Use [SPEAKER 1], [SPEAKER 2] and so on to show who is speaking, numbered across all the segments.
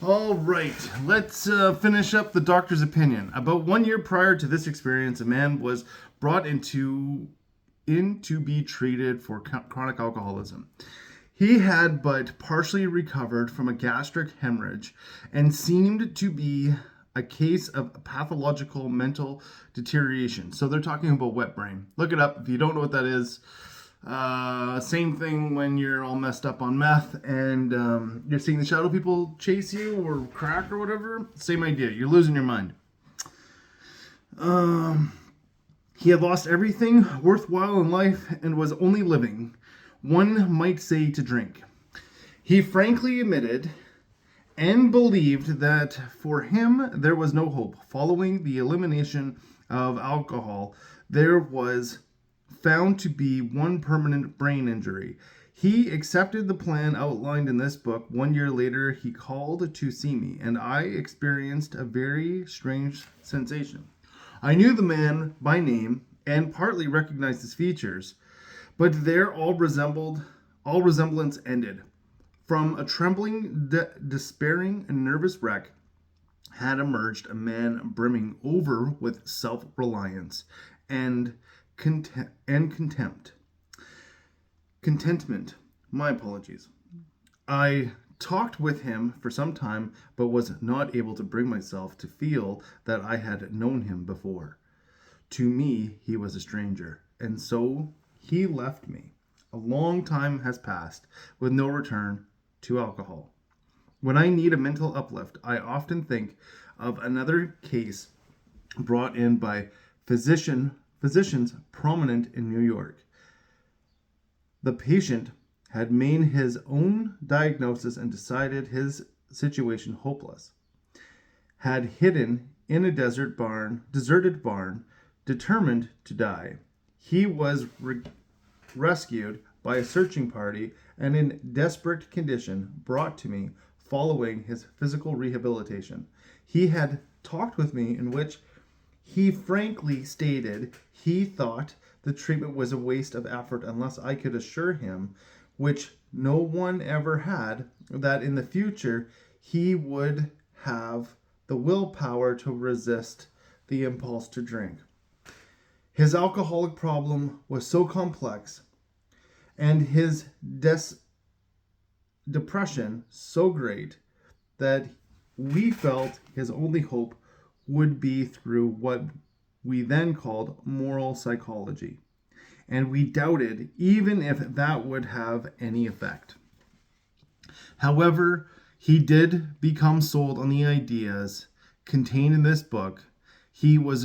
[SPEAKER 1] All right, let's finish up the doctor's opinion. About 1 year prior to this experience, a man was brought in to be treated for chronic alcoholism. He had but partially recovered from a gastric hemorrhage and seemed to be a case of pathological mental deterioration. So they're talking about wet brain. Look it up if you don't know what that is. Same thing when you're all messed up on meth and you're seeing the shadow people chase you or crack or whatever. Same idea. You're losing your mind. He had lost everything worthwhile in life and was only living, one might say, to drink. He frankly admitted and believed that for him there was no hope. Following the elimination of alcohol, there was found to be one permanent brain injury. He accepted the plan outlined in this book. 1 year later, he called to see me, and I experienced a very strange sensation. I knew the man by name and partly recognized his features, but there all resemblance ended. From a trembling, despairing, and nervous wreck had emerged a man brimming over with self-reliance and contempt. Contentment. My apologies. I talked with him for some time, but was not able to bring myself to feel that I had known him before. To me, he was a stranger, and so he left me. A long time has passed with no return to alcohol. When I need a mental uplift, I often think of another case brought in by physicians prominent in New York. The patient had made his own diagnosis and decided his situation hopeless. Had hidden in a deserted barn, determined to die. He was rescued by a searching party and in desperate condition brought to me following his physical rehabilitation. He had talked with me in which he frankly stated he thought the treatment was a waste of effort unless I could assure him, which no one ever had, that in the future he would have the willpower to resist the impulse to drink. His alcoholic problem was so complex and his depression so great that we felt his only hope would be through what we then called moral psychology. And we doubted even if that would have any effect. However, he did become sold on the ideas contained in this book. He has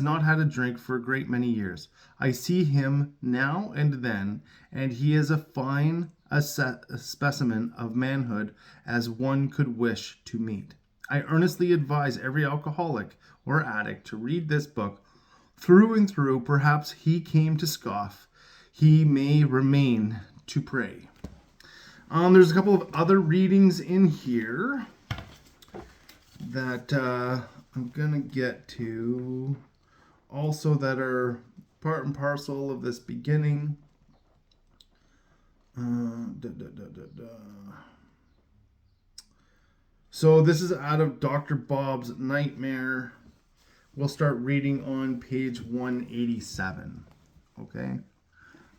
[SPEAKER 1] not had a drink for a great many years. I see him now and then, and he is a fine a specimen of manhood as one could wish to meet. I earnestly advise every alcoholic or addict to read this book through and through. Perhaps he came to scoff. He may remain to pray. There's a couple of other readings in here that I'm going to get to also that are part and parcel of this beginning. So this is out of Dr. Bob's Nightmare. We'll start reading on page 187. Okay?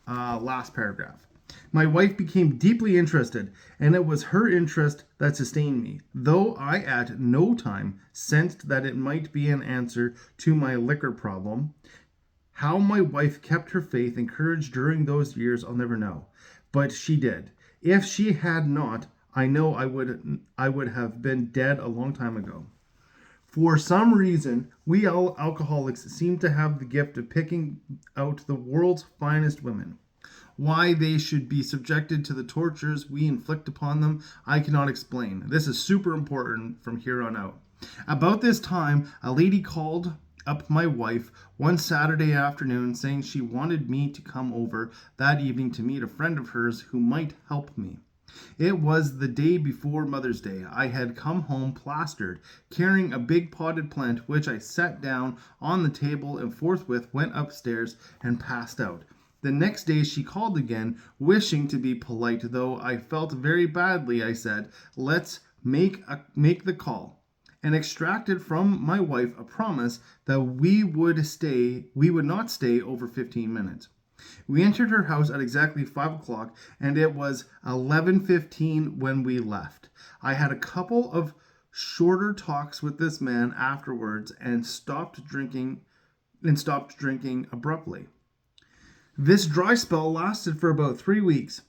[SPEAKER 1] Last paragraph. My wife became deeply interested, and it was her interest that sustained me, though I at no time sensed that it might be an answer to my liquor problem. How my wife kept her faith and courage during those years, I'll never know. But she did. If she had not, I know I would have been dead a long time ago. For some reason, we all alcoholics seem to have the gift of picking out the world's finest women. Why they should be subjected to the tortures we inflict upon them, I cannot explain. This is super important from here on out. About this time, a lady called up my wife one Saturday afternoon saying she wanted me to come over that evening to meet a friend of hers who might help me. It was the day before Mother's Day. I had come home plastered, carrying a big potted plant, which I set down on the table and forthwith went upstairs and passed out. The next day she called again, wishing to be polite, though I felt very badly. I said, "Let's make the call and extracted from my wife a promise that we would not stay over 15 minutes. We entered her house at exactly 5 o'clock, and it was 11:15 when we left. I had a couple of shorter talks with this man afterwards and stopped drinking abruptly. This dry spell lasted for about 3 weeks.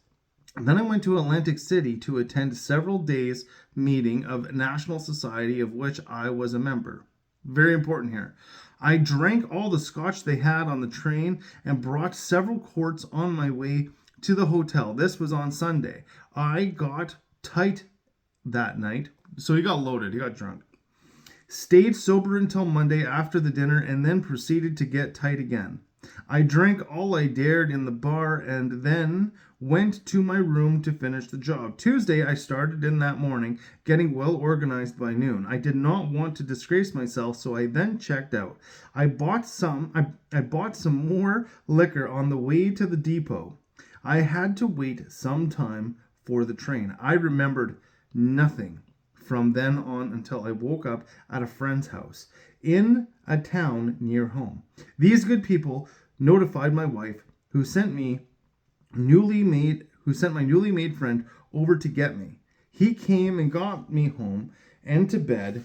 [SPEAKER 1] Then I went to Atlantic City to attend several days meeting of National Society, of which I was a member. Very important here. I drank all the scotch they had on the train and brought several quarts on my way to the hotel. This was on Sunday. I got tight that night, so he got loaded, he got drunk. Stayed sober until Monday after the dinner and then proceeded to get tight again. I drank all I dared in the bar and then went to my room to finish the job. Tuesday, I started in that morning, getting well organized by noon. I did not want to disgrace myself, so I then checked out. I bought some more liquor on the way to the depot. I had to wait some time for the train. I remembered nothing from then on until I woke up at a friend's house in a town near home. These good people notified my wife, who sent my newly made friend over to get me. He came and got me home and to bed,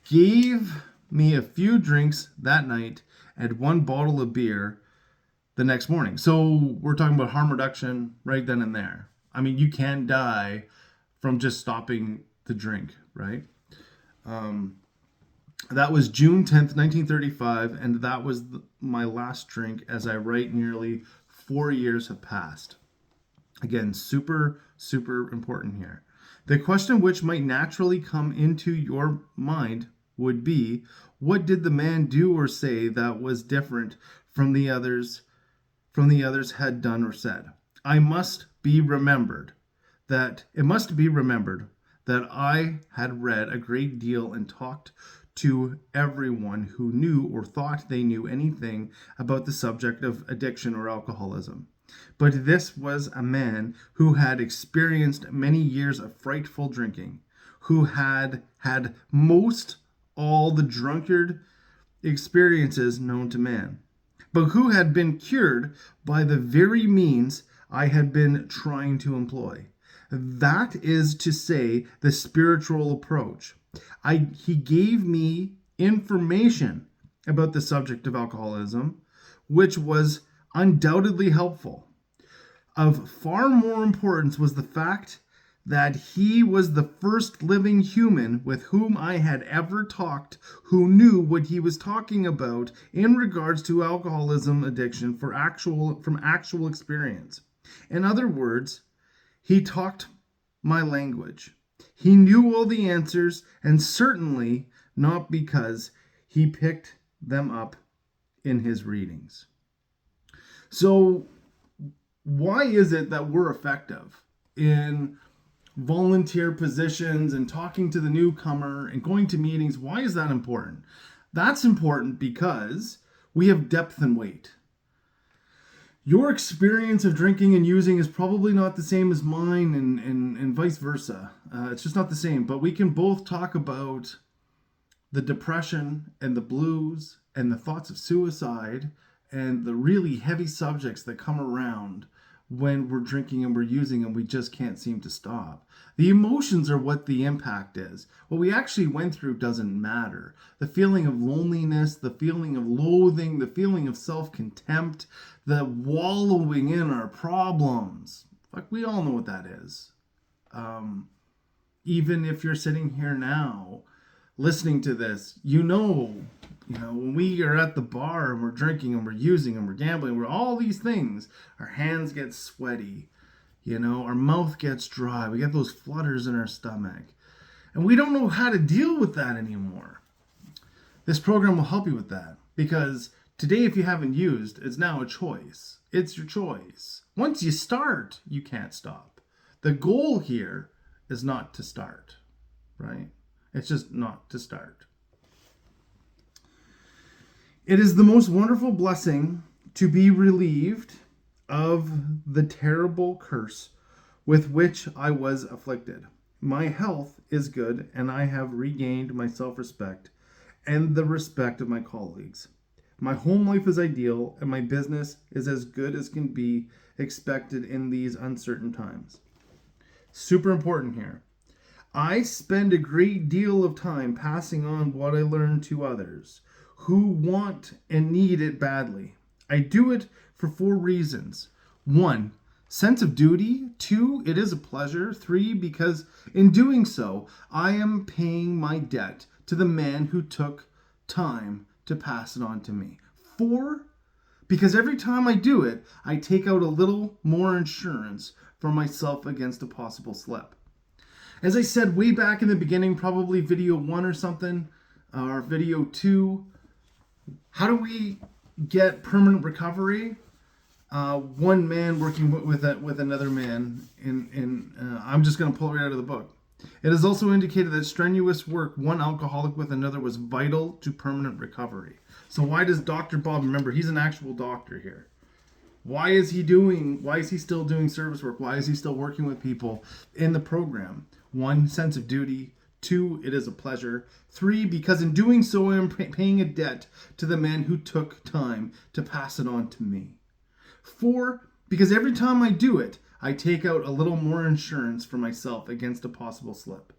[SPEAKER 1] gave me a few drinks that night and one bottle of beer the next morning. So we're talking about harm reduction right then and there. I mean, you can die from just stopping the drink, right? That was June 10th, 1935, and that was my last drink. As I write, nearly 4 years have passed. Again, super, super important here. The question which might naturally come into your mind would be, what did the man do or say that was different from the others had done or said? It must be remembered that I had read a great deal and talked to everyone who knew or thought they knew anything about the subject of addiction or alcoholism. But this was a man who had experienced many years of frightful drinking, who had had most all the drunkard experiences known to man, but who had been cured by the very means I had been trying to employ. That is to say, the spiritual approach. He gave me information about the subject of alcoholism, which was undoubtedly helpful. Of far more importance was the fact that he was the first living human with whom I had ever talked who knew what he was talking about in regards to alcoholism addiction from actual experience. In other words, he talked my language. He knew all the answers, and certainly not because he picked them up in his readings. So, why is it that we're effective in volunteer positions and talking to the newcomer and going to meetings? Why is that important? That's important because we have depth and weight. Your experience of drinking and using is probably not the same as mine and vice versa. It's just not the same. But we can both talk about the depression and the blues and the thoughts of suicide and the really heavy subjects that come around when we're drinking and we're using and we just can't seem to stop. The emotions are what the impact is. What we actually went through doesn't matter. The feeling of loneliness, the feeling of loathing, the feeling of self-contempt, the wallowing in our problems. Like, we all know what that is. Even if you're sitting here now listening to this, you know, when we are at the bar and we're drinking and we're using and we're gambling, we're all these things, our hands get sweaty, our mouth gets dry, we get those flutters in our stomach, and we don't know how to deal with that anymore. This program will help you with that, because today, if you haven't used, it's now a choice. It's your choice. Once you start, you can't stop. The goal here is not to start, right? It's just not to start. It is the most wonderful blessing to be relieved of the terrible curse with which I was afflicted. My health is good, and I have regained my self-respect and the respect of my colleagues. My home life is ideal, and my business is as good as can be expected in these uncertain times. Super important here. I spend a great deal of time passing on what I learn to others who want and need it badly. I do it for 4 reasons. 1, sense of duty. 2, it is a pleasure. 3, because in doing so, I am paying my debt to the man who took time to pass it on to me. 4, because every time I do it, I take out a little more insurance for myself against a possible slip. As I said way back in the beginning, probably video 1 or something, or video 2, how do we get permanent recovery? One man working with another man. I'm just going to pull it right out of the book. It is also indicated that strenuous work, one alcoholic with another, was vital to permanent recovery. So why does Dr. Bob, remember, he's an actual doctor here. Why is he still doing service work? Why is he still working with people in the program? 1, sense of duty. 2, it is a pleasure. 3, because in doing so, I am paying a debt to the man who took time to pass it on to me. 4, because every time I do it, I take out a little more insurance for myself against a possible slip.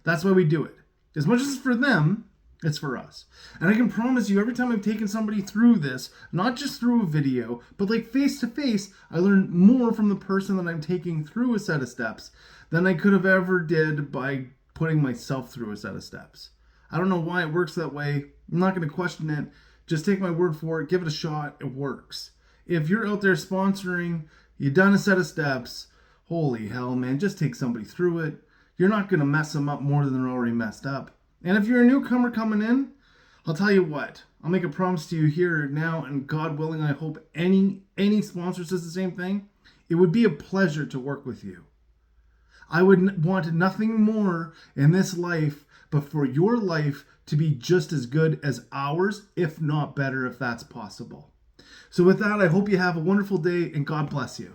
[SPEAKER 1] That's why we do it. As much as it's for them, it's for us. And I can promise you, every time I've taken somebody through this, not just through a video, but like face to face, I learn more from the person that I'm taking through a set of steps than I could have ever did by putting myself through a set of steps. I don't know why it works that way. I'm not going to question it. Just take my word for it. Give it a shot. It works. If you're out there sponsoring, you've done a set of steps, holy hell, man, just take somebody through it. You're not going to mess them up more than they're already messed up. And if you're a newcomer coming in, I'll tell you what, I'll make a promise to you here now, and God willing, I hope any sponsor says the same thing. It would be a pleasure to work with you. I would want nothing more in this life but for your life to be just as good as ours, if not better, if that's possible. So with that, I hope you have a wonderful day, and God bless you.